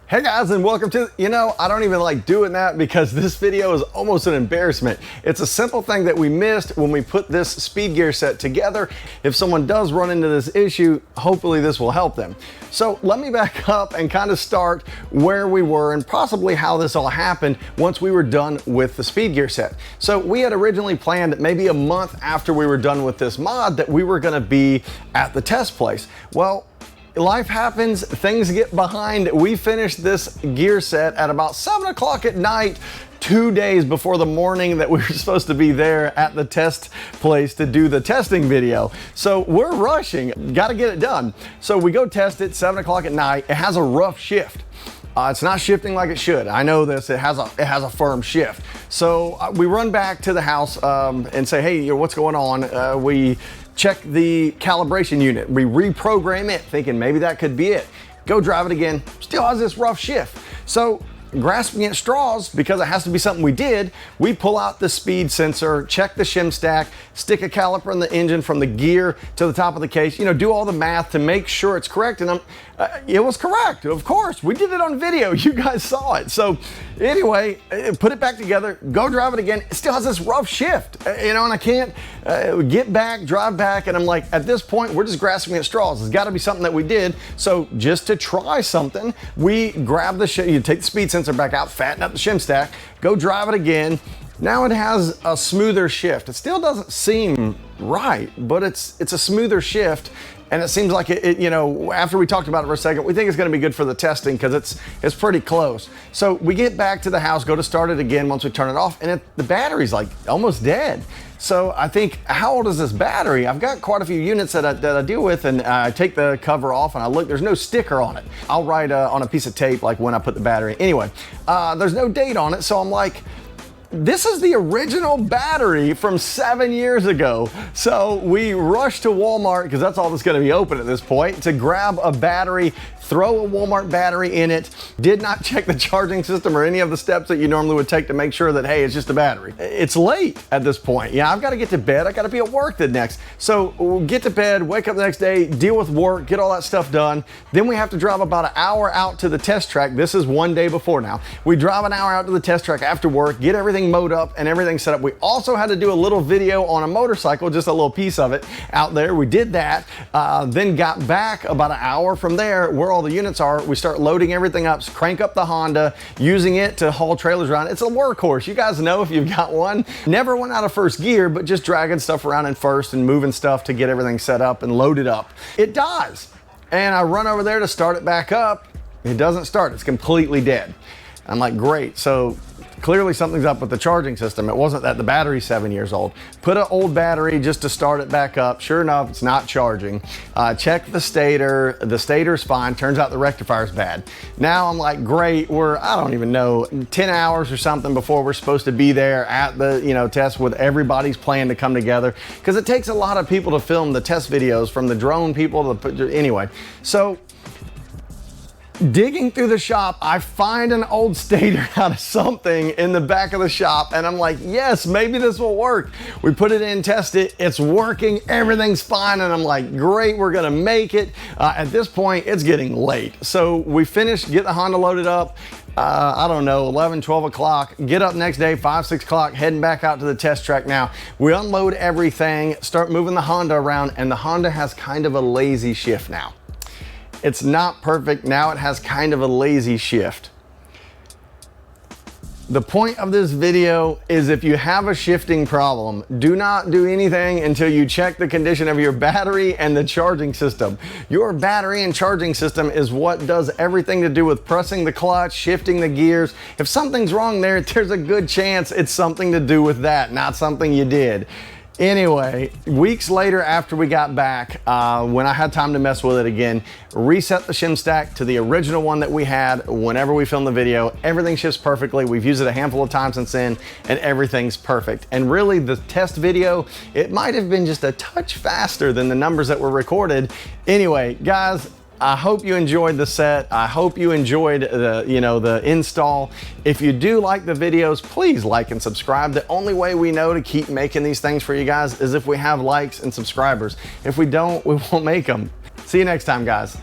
Hey guys, and welcome to, I don't even like doing that because this video is almost an embarrassment. It's a simple thing that we missed when we put this speed gear set together. If someone does run into this issue, hopefully this will help them. So let me back up and kind of start where we were and possibly how this all happened once we were done with the speed gear set. So we had originally planned maybe a month after we were done with this mod that we were gonna be at the test place. Well, life happens, things get behind. We finished this gear set at about 7 o'clock at night, 2 days before the morning that we were supposed to be there at the test place to do the testing video. So we're rushing, gotta get it done. So we go test it 7 o'clock at night. It has a rough shift. It's not shifting like it should. I know this, it has a firm shift. So we run back to the house and say, hey, what's going on? We check the calibration unit. We reprogram it thinking maybe that could be it. Go drive it again, still has this rough shift. So grasping at straws, because it has to be something we did, we pull out the speed sensor, check the shim stack, stick a caliper in the engine from the gear to the top of the case, do all the math to make sure it's correct. And it was correct, of course. We did it on video, you guys saw it. So anyway, put it back together, go drive it again. It still has this rough shift, and I can't get back, drive back. And I'm like, at this point, we're just grasping at straws. It's gotta be something that we did. So just to try something, we grab you take the speed sensor back out, fatten up the shim stack, go drive it again. Now it has a smoother shift. It still doesn't seem right, but it's a smoother shift. And it seems like after we talked about it for a second, we think it's gonna be good for the testing because it's pretty close. So we get back to the house, go to start it again once we turn it off, and the battery's like almost dead. So I think, how old is this battery? I've got quite a few units that I deal with, and I take the cover off and I look, there's no sticker on it. I'll write on a piece of tape like when I put the battery. Anyway, there's no date on it, so I'm like, this is the original battery from 7 years ago. So we rushed to Walmart, because that's all that's gonna be open at this point, to grab a battery, throw a Walmart battery in it. Did not check the charging system or any of the steps that you normally would take to make sure that, hey, it's just a battery. It's late at this point. Yeah, I've got to get to bed. I got to be at work the next. So we'll get to bed, wake up the next day, deal with work, get all that stuff done. Then we have to drive about an hour out to the test track. This is one day before now. We drive an hour out to the test track after work, get everything mowed up and everything set up. We also had to do a little video on a motorcycle, just a little piece of it out there. We did that, then got back about an hour from there where all the units are. We start loading everything up, crank up the Honda, using it to haul trailers around. It's a workhorse. You guys know if you've got one. Never went out of first gear, but just dragging stuff around in first and moving stuff to get everything set up and loaded up. It dies. And I run over there to start it back up. It doesn't start. It's completely dead. I'm like, great. So clearly something's up with the charging system. It wasn't that the battery's 7 years old. Put an old battery just to start it back up. Sure enough, it's not charging. Check the stator. The stator's fine. Turns out the rectifier's bad. Now I'm like, great. We're, I don't even know, 10 hours or something before we're supposed to be there at the test with everybody's plan to come together. Because it takes a lot of people to film the test videos, from the drone people to anyway. So digging through the shop, I find an old stator out of something in the back of the shop, and I'm like, yes, maybe this will work. We put it in, test it, it's working, everything's fine, and I'm like, great, we're gonna make it. At this point, it's getting late. So we finish, get the Honda loaded up, I don't know, 11, 12 o'clock, get up next day, 5, 6 o'clock, heading back out to the test track now. We unload everything, start moving the Honda around, and the Honda has kind of a lazy shift now. It's not perfect. Now it has kind of a lazy shift. The point of this video is, if you have a shifting problem, do not do anything until you check the condition of your battery and the charging system. Your battery and charging system is what does everything to do with pressing the clutch, shifting the gears. If something's wrong there, there's a good chance it's something to do with that, not something you did. Anyway, weeks later after we got back, when I had time to mess with it again, reset the shim stack to the original one that we had whenever we filmed the video. Everything shifts perfectly. We've used it a handful of times since then, and everything's perfect. And really, the test video, it might have been just a touch faster than the numbers that were recorded. Anyway, guys, I hope you enjoyed the set. I hope you enjoyed the install. If you do like the videos, please like and subscribe. The only way we know to keep making these things for you guys is if we have likes and subscribers. If we don't, we won't make them. See you next time, guys.